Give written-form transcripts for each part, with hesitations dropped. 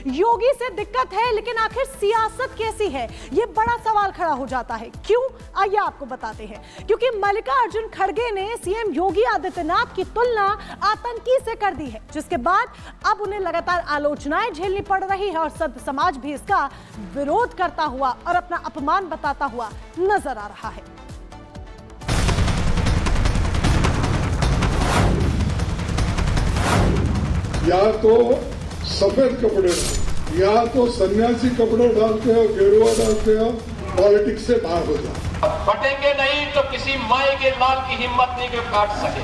योगी से दिक्कत है, लेकिन आखिर सियासत कैसी है, यह बड़ा सवाल खड़ा हो जाता है। क्यों? आइए आपको बताते हैं। क्योंकि मल्लिकार्जुन खड़गे ने सीएम योगी आदित्यनाथ की तुलना आतंकी से कर दी है, जिसके बाद अब उन्हें लगातार आलोचनाएं झेलनी पड़ रही है और संत समाज भी इसका विरोध करता हुआ और अपना अपमान बताता हुआ नजर आ रहा है। या तो सफेद कपड़े या तो सन्यासी कपड़े डालते हो, गेरुआ डालते हो, पॉलिटिक्स से बाहर हो जाओ। बटेंगे नहीं तो किसी माई के लाल की हिम्मत नहीं कि काट सके।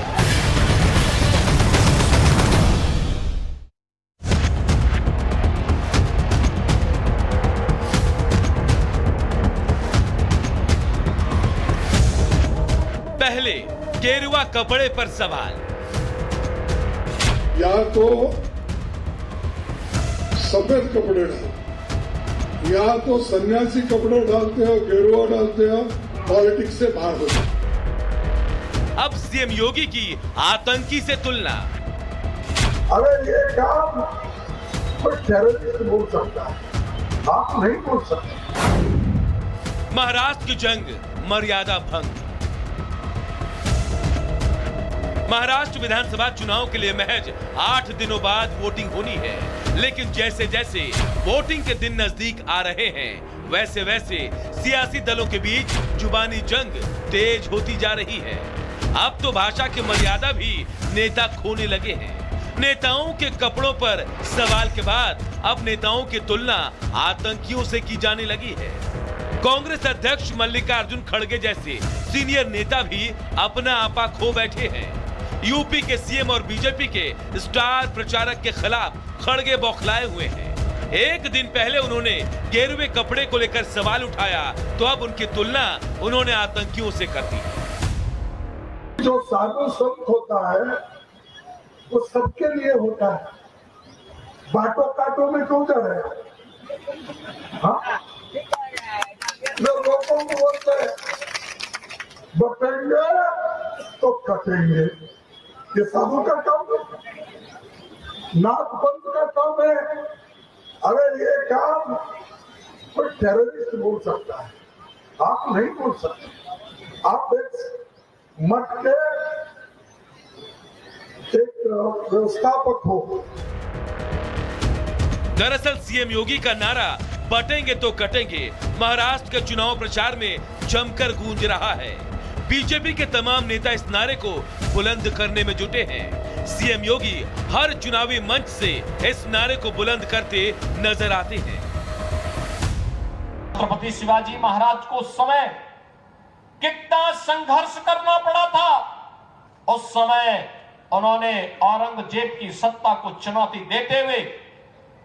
पहले गेरुआ कपड़े पर सवाल। या तो सफेद कपड़े डालो या तो सन्यासी कपड़े डालते हो, गेरुआ डालते हो, पॉलिटिक्स से बाहर हो जाओ। अब सीएम योगी की आतंकी से तुलना। अरे ये काम कोई टेररिस्ट बोल सकता है, आप नहीं बोल सकते। महाराष्ट्र की जंग, मर्यादा भंग। महाराष्ट्र विधानसभा चुनाव के लिए महज 8 दिनों बाद वोटिंग होनी है, लेकिन जैसे जैसे वोटिंग के दिन नजदीक आ रहे हैं, वैसे वैसे सियासी दलों के बीच जुबानी जंग तेज होती जा रही है। अब तो भाषा की मर्यादा भी नेता खोने लगे हैं। नेताओं के कपड़ों पर सवाल के बाद अब नेताओं की तुलना आतंकियों से की जाने लगी है। कांग्रेस अध्यक्ष मल्लिकार्जुन खड़गे जैसे सीनियर नेता भी अपना आपा खो बैठे हैं। यूपी के सीएम और बीजेपी के स्टार प्रचारक के खिलाफ खड़गे बौखलाए हुए हैं। एक दिन पहले उन्होंने गेरुए कपड़े को लेकर सवाल उठाया, तो अब उनकी तुलना उन्होंने आतंकियों से कर दी। जो साधु संत होता है वो सबके लिए होता है, बाटो काटो में क्यों जा रहे हैं? हाँ? जो लोगों को बोलते हैं बटेंगे तो कटेंगे, ये साधु का काम है, नाथ पंथ का काम है। अरे ये काम कोई टेररिस्ट बोल सकता है, आप नहीं बोल सकते। आप एक मठ के एक व्यवस्थापक हो। दरअसल सीएम योगी का नारा बटेंगे तो कटेंगे महाराष्ट्र के चुनाव प्रचार में जमकर गूंज रहा है। बीजेपी के तमाम नेता इस नारे को बुलंद करने में जुटे हैं। सीएम योगी हर चुनावी मंच से इस नारे को बुलंद करते नजर आते हैं। छत्रपति शिवाजी महाराज को उस समय कितना संघर्ष करना पड़ा था। उस समय उन्होंने औरंगजेब की सत्ता को चुनौती देते हुए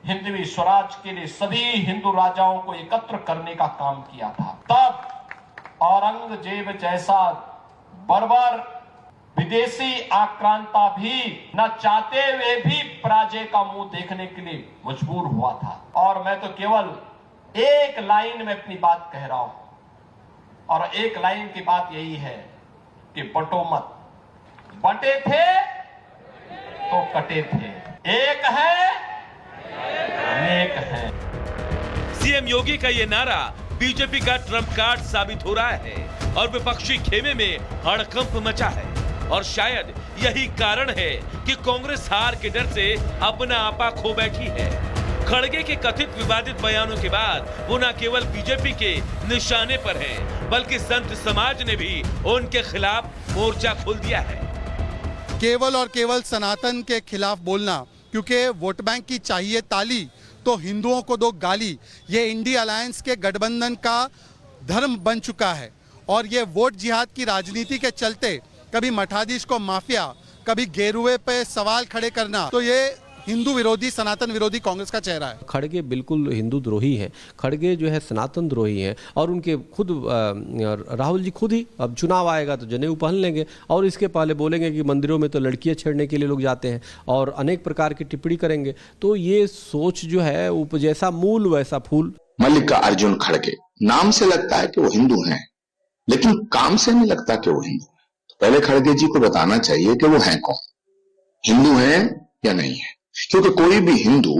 हिंदवी स्वराज के लिए सभी हिंदू राजाओं को एकत्र करने का काम किया था। तब औरंगजेब जैसा बर्बर विदेशी आक्रांता भी न चाहते हुए भी पराजय का मुंह देखने के लिए मजबूर हुआ था। और मैं तो केवल एक लाइन में अपनी बात कह रहा हूं, और एक लाइन की बात यही है कि बटो मत, बटे थे तो कटे थे, एक है अनेक है। सीएम योगी का ये नारा बीजेपी का ट्रम्प कार्ड साबित हो रहा है और विपक्षी खेमे में हड़कंप मचा है। और शायद यही कारण है कि कांग्रेस हार के डर से अपना आपा खो बैठी है। खड़गे के कथित विवादित बयानों के बाद वो न केवल बीजेपी के निशाने पर हैं, बल्कि संत समाज ने भी उनके खिलाफ मोर्चा खोल दिया है। केवल और केवल सनातन के खिलाफ बोलना, क्योंकि वोट बैंक की चाहिए ताली तो हिंदुओं को दो गाली, ये इंडी अलायंस के गठबंधन का धर्म बन चुका है। और ये वोट जिहाद की राजनीति के चलते कभी मठाधीश को माफिया, कभी गेरुए पे सवाल खड़े करना, तो ये हिंदू विरोधी, सनातन विरोधी कांग्रेस का चेहरा है। खड़गे बिल्कुल हिंदू द्रोही हैं। खड़गे जो है सनातन द्रोही हैं और उनके खुद राहुल जी खुद ही अब चुनाव आएगा तो जनेऊ पहन लेंगे और इसके पहले बोलेंगे कि मंदिरों में तो लड़कियां छेड़ने के लिए लोग जाते हैं और अनेक प्रकार की टिप्पणी करेंगे। तो ये सोच जो है जैसा मूल वैसा फूल। मल्लिकार्जुन खड़गे नाम से लगता है कि वो हिंदू हैं, लेकिन काम से नहीं लगता कि वो हिंदू हैं। तो पहले खड़गे जी को बताना चाहिए कि वो हैं कौन, हिंदू हैं या नहीं है। क्योंकि कोई भी हिंदू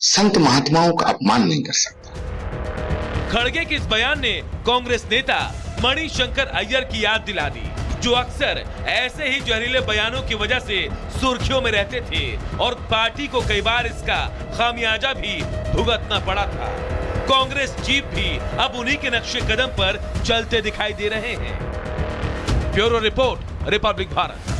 संत महात्माओं का अपमान नहीं कर सकता। खड़गे के इस बयान ने कांग्रेस नेता मणिशंकर अय्यर की याद दिला दी, जो अक्सर ऐसे ही जहरीले बयानों की वजह से सुर्खियों में रहते थे और पार्टी को कई बार इसका खामियाजा भी भुगतना पड़ा था। कांग्रेस चीफ भी अब उन्हीं के नक्शे कदम पर चलते दिखाई दे रहे हैं। Bureau report, Republic Bharat.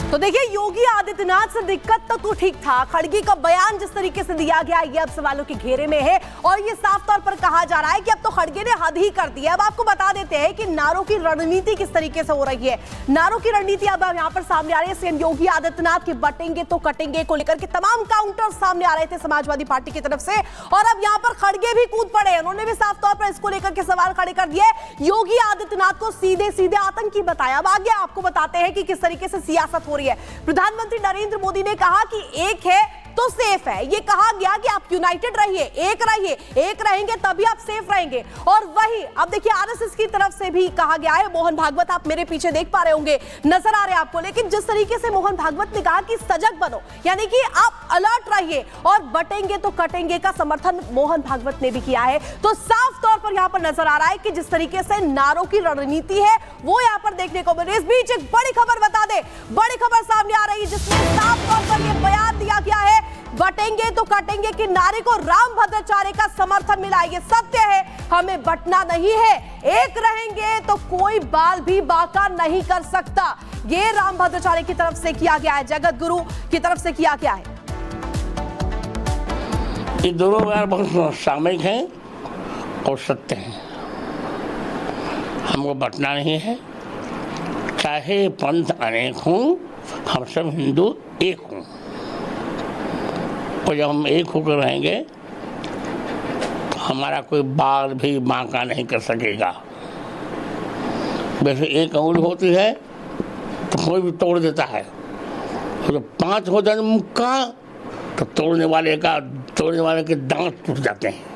तो देखिए, योगी आदित्यनाथ से दिक्कत तो ठीक था, खड़गे का बयान जिस तरीके से दिया गया ये अब सवालों के घेरे में है और ये साफ तौर पर कहा जा रहा है कि अब तो खड़गे ने हद ही कर दी है। अब आपको बता देते हैं कि नारों की रणनीति किस तरीके से हो रही है। नारों की रणनीति अब यहाँ पर सामने आ रही है। सीएम योगी आदित्यनाथ के बटेंगे तो कटेंगे को लेकर के तमाम काउंटर सामने आ रहे थे समाजवादी पार्टी की तरफ से, और अब यहाँ पर खड़गे भी कूद पड़े। उन्होंने भी साफ तौर पर इसको लेकर के सवाल खड़े कर दिए। योगी आदित्यनाथ को सीधे सीधे आतंकी बताया। अब आगे आपको बताते हैं कि किस तरीके से सियासत हो रही है। प्रधानमंत्री नरेंद्र मोदी ने कहा कि एक है तो सेफ है। ये कहा गया कि आप यूनाइटेड रहिए, एक रहेंगे तभी आप सेफ रहेंगे। और वही अब देखिए आरएसएस की तरफ से भी कहा गया है। मोहन भागवत आप मेरे पीछे देख पा रहे होंगे, नजर आ रहे हैं आपको, लेकिन जिस तरीके से मोहन भागवत ने कहा कि सजग बनो, यानी कि आप अलर्ट रहिए, और बटेंगे तो कटेंगे का समर्थन मोहन भागवत ने भी किया है। तो साफ तौर पर यहां पर नजर आ रहा है कि जिस तरीके से नारों की रणनीति है वो यहां पर देखने को मिल रही है। इस बीच एक बड़ी खबर बता दे, बड़ी खबर सामने आ रही है जिसमें साफ तौर पर यह बयान दिया गया है, बटेंगे तो कटेंगे के नारे को रामभद्राचार्य का समर्थन मिला। ये सत्य है, हमें बटना नहीं है, एक रहेंगे तो कोई बाल भी बांका नहीं कर सकता। ये रामभद्राचार्य की तरफ से किया गया है, जगत गुरु की तरफ से किया गया है। ये दोनों बार बहुत सामयिक हैं और सत्य हैं। हमको बटना नहीं है, चाहे पंथ अनेक हों, हम सब हिंदू एक हों, और जब हम एक होकर रहेंगे तो हमारा कोई बाल भी बांका नहीं कर सकेगा। वैसे एक अंगुली होती है तो कोई भी तोड़ देता है, और जब 5 हो जाए मुक्का तो तोड़ने वाले के दांत टूट जाते हैं।